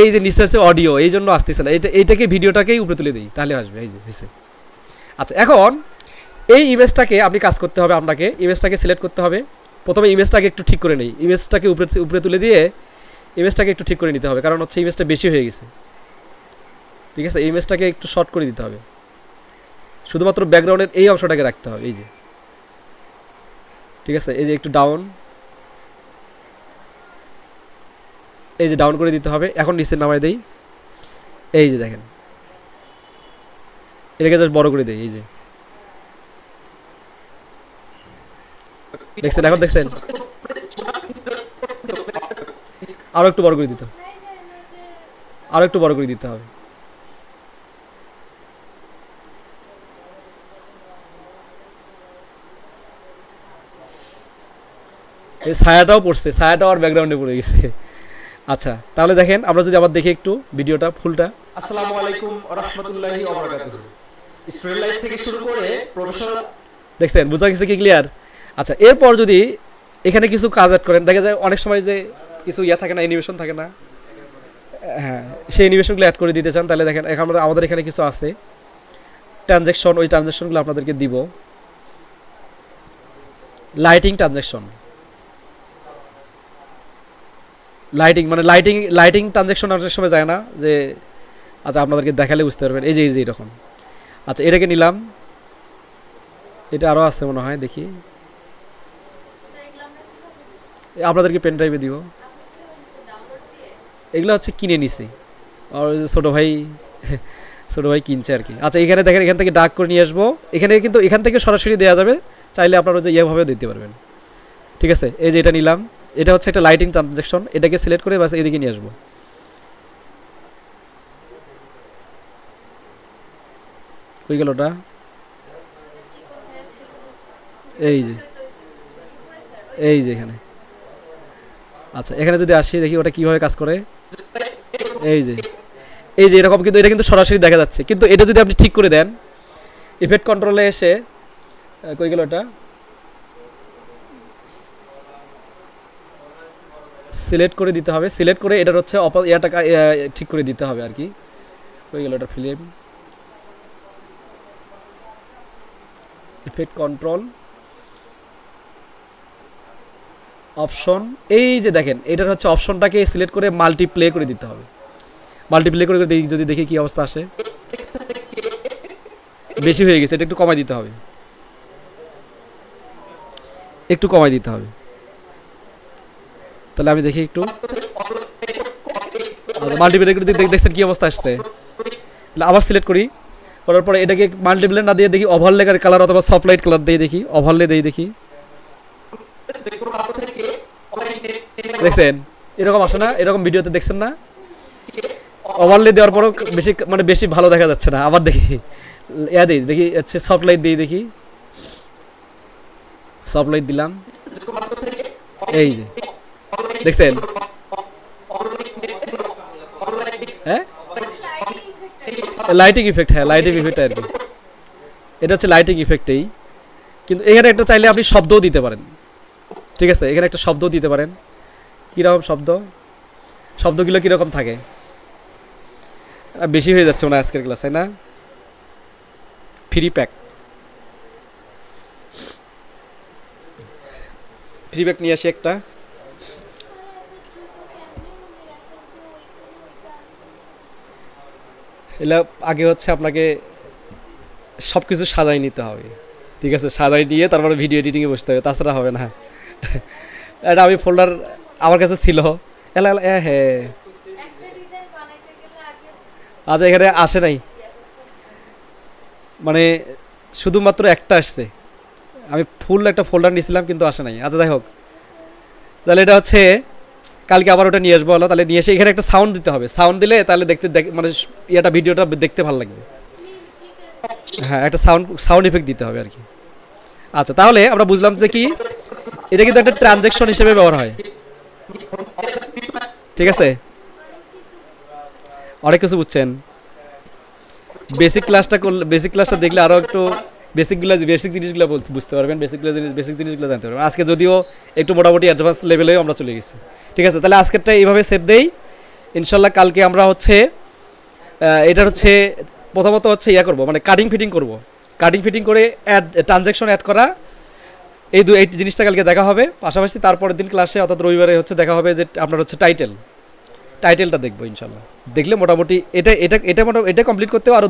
এই যে নিচে আছে অডিও, এই জন্য আসতেছে না। এইটাকে ভিডিওটাকেই উপরে তুলে দিই, তাহলে আসবে। এই যে হয়েছে। আচ্ছা এখন এই ইমেজটাকে আপনি কাজ করতে হবে, আপনাকে ইমেজটাকে সিলেক্ট করতে হবে। প্রথমে ইমেজটাকে একটু ঠিক করে নেই, ইমেজটাকে উপরে তুলে দিয়ে ইমেজটাকে একটু ঠিক করে নিতে হবে, কারণ হচ্ছে ইমেজটা বেশি হয়ে গেছে, ঠিক আছে? ইমেজটাকে একটু শর্ট করে দিতে হবে, শুধুমাত্র ব্যাকগ্রাউন্ডের এই অংশটাকে রাখতে হবে, এই যে, ঠিক আছে? এই যে একটু ডাউন, এই যে ডাউন করে দিতে হবে। এখন নিচে নামাই দেই, এই যে দেখেন, এটাকে জাস্ট বড় করে দেই, এই যে দেখছেন, এখন দেখছেন, আরো একটু বড় করে দিতে হবে, এই ছায়াটাও পড়ছে, ছায়াটাও আর ব্যাকগ্রাউন্ডে পড়ে গেছে। আচ্ছা তাহলে দেখেন আমরা যদি আবার দেখি একটু ভিডিওটা ফুলটা। আসসালামু আলাইকুম ওয়া রাহমাতুল্লাহি ওয়া বারাকাতুহু। স্টুডেন্ট লাইফ থেকে শুরু করে প্রফেশনাল, দেখছেন বোঝা গেছে কি ক্লিয়ার? আচ্ছা এরপর যদি এখানে কিছু কাজ অ্যাড করেন, দেখা যায় অনেক সময় যে কিছু থাকে না, অ্যানিমেশন থাকে না, হ্যাঁ সেই অ্যানিমেশনগুলো অ্যাড করে দিতে চান, তাহলে দেখেন এখন আমাদের এখানে কিছু আছে ট্রানজ্যাকশন, ওই ট্রানজ্যাকশনগুলো আপনাদেরকে দিব। লাইটিং ট্রানজ্যাকশন, মানে লাইটিং ট্রানজ্যাকশন অনেক সময় যায় না যে, আচ্ছা আপনাদেরকে দেখালে বুঝতে পারবেন। এই যে এরকম। আচ্ছা এটাকে নিলাম, এটা আরও আছে মনে হয়, দেখি আপনাদেরকে পেন ড্রাইভে দিব। এগুলো হচ্ছে কিনে নিছি, আর ছোটো ভাই কিনছে আর কি। আচ্ছা এখানে দেখেন, এখান থেকে ডাক করে নিয়ে আসবো, এখানে কিন্তু এখান থেকে সরাসরি দেওয়া যাবে, চাইলে আপনারা যে ইয়েভাবে দিতে পারবেন। ঠিক আছে, এই যে এটা নিলাম, এটা হচ্ছে একটা লাইটিং ট্রানজ্যাকশন, এটাকে সিলেক্ট করে বাস এদিকে নিয়ে আসবো। ওই গেল ওটা, এই যে এখানে। আচ্ছা এখানে যদি আসি দেখি ওটা কিভাবে কাজ করে। এই যে এরকম, কিন্তু এটা কিন্তু সরাসরি দেখা যাচ্ছে, কিন্তু এটা যদি আপনি ঠিক করে দেন, ইফেক্ট কন্ট্রোলে এসে কই গেল ওটা, সিলেক্ট করে দিতে হবে, সিলেক্ট করে এটার হচ্ছে ইয়াটা ঠিক করে দিতে হবে আর কি। কই গেল ওটা, ফিল্ম ইফেক্ট কন্ট্রোল অপশন, এই যে দেখেন এটার হচ্ছে অপশনটাকে সিলেক্ট করে মাল্টিপ্লে করে দিতে হবে। মাল্টিপ্লে করে যদি দেখি কি অবস্থা আসে, বেশি হয়ে গেছে, এটা একটু কমাই দিতে হবে, তাহলে আমি দেখি একটু। মাল্টিপ্লে করে দেখছেন কি অবস্থা আসছে। আবার সিলেক্ট করি, করার পরে এটাকে মাল্টিপ্লে না দিয়ে দেখি ওভারলে কালার অথবা সফট লাইট কালার দিয়ে দেখি, ওভারলে দিয়ে দেখি, দেখছেন এরকম আসে না? এরকম ভিডিওতে দেখছেন না? ওভারলে দেওয়ার পরও বেশি ভালো দেখা যাচ্ছে না। আবার দেখি দেখি হচ্ছে সফট লাইট দিয়ে দেখি, সফট লাইট দিলাম, এই যে দেখছেন, হ্যাঁ লাইটিং ইফেক্ট, হ্যাঁ লাইটিং ইফেক্ট আর কি, এটা হচ্ছে লাইটিং ইফেক্টেই। কিন্তু এখানে একটা চাইলে আপনি শব্দও দিতে পারেন। ঠিক আছে, এখানে একটা শব্দ দিতে পারেন। কীরকম শব্দগুলো কীরকম থাকে? বেশি হয়ে যাচ্ছে মনে হয় আজকের ক্লাস, তাই না? ফ্রি প্যাক নিয়ে আসি একটা। এগুলো আগে হচ্ছে আপনাকে সব কিছু সাজাই নিতে হবে। ঠিক আছে, সাজাই নিয়ে তারপরে ভিডিও এডিটিংয়ে বসতে হবে, তাছাড়া হবে না। এটা আমি ফোল্ডার আমার কাছে ছিল, হ্যাঁ আচ্ছা এখানে আসে নাই, মানে শুধুমাত্র একটা আসছে, আমি ফুল একটা ফোল্ডার নিয়েছিলাম কিন্তু আসে নাই। আচ্ছা যাই হোক, তাহলে এটা হচ্ছে কালকে আবার ওটা নিয়ে আসবো, হলো তাহলে নিয়ে এসে এখানে একটা সাউন্ড দিতে হবে। সাউন্ড দিলে তাহলে দেখতে মানে এটা ভিডিওটা দেখতে ভালো লাগবে। হ্যাঁ একটা সাউন্ড ইফেক্ট দিতে হবে আর কি। আচ্ছা তাহলে আমরা বুঝলাম যে কি, এটা কিন্তু একটা ট্রানজ্যাকশন হিসেবে ব্যবহার হয়। ঠিক আছে, অনেক কিছু বুঝছেন। বেসিক ক্লাসটা দেখলে আরও একটু বেসিক জিনিসগুলো বুঝতে পারবেন, বেসিক জিনিসগুলো জানতে পারবেন। আজকে যদিও একটু মোটামুটি অ্যাডভান্স লেভেলে আমরা চলে গেছি। ঠিক আছে, তাহলে আজকেরটা এইভাবে সেভ দেই। ইনশাল্লাহ কালকে আমরা হচ্ছে এটার হচ্ছে প্রথমত হচ্ছে করবো, মানে কাটিং ফিটিং করে ট্রানজ্যাকশন অ্যাড করা, এই জিনিসটা কালকে দেখা হবে। পাশাপাশি তারপরের দিন ক্লাসে অর্থাৎ রবিবারে হচ্ছে দেখা হবে যে আপনার হচ্ছে টাইটেলটা দেখবো ইনশাল্লাহ। দেখলে মোটামুটি এটা কমপ্লিট করতেও আরও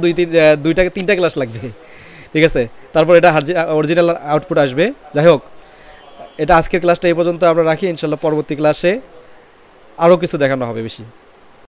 দুইটা তিনটা ক্লাস লাগবে। ঠিক আছে, তারপর এটা অরিজিনাল আউটপুট আসবে। যাই হোক, এটা আজকের ক্লাসটা এই পর্যন্ত আমরা রাখি। ইনশাল্লাহ পরবর্তী ক্লাসে আরও কিছু দেখানো হবে বেশি।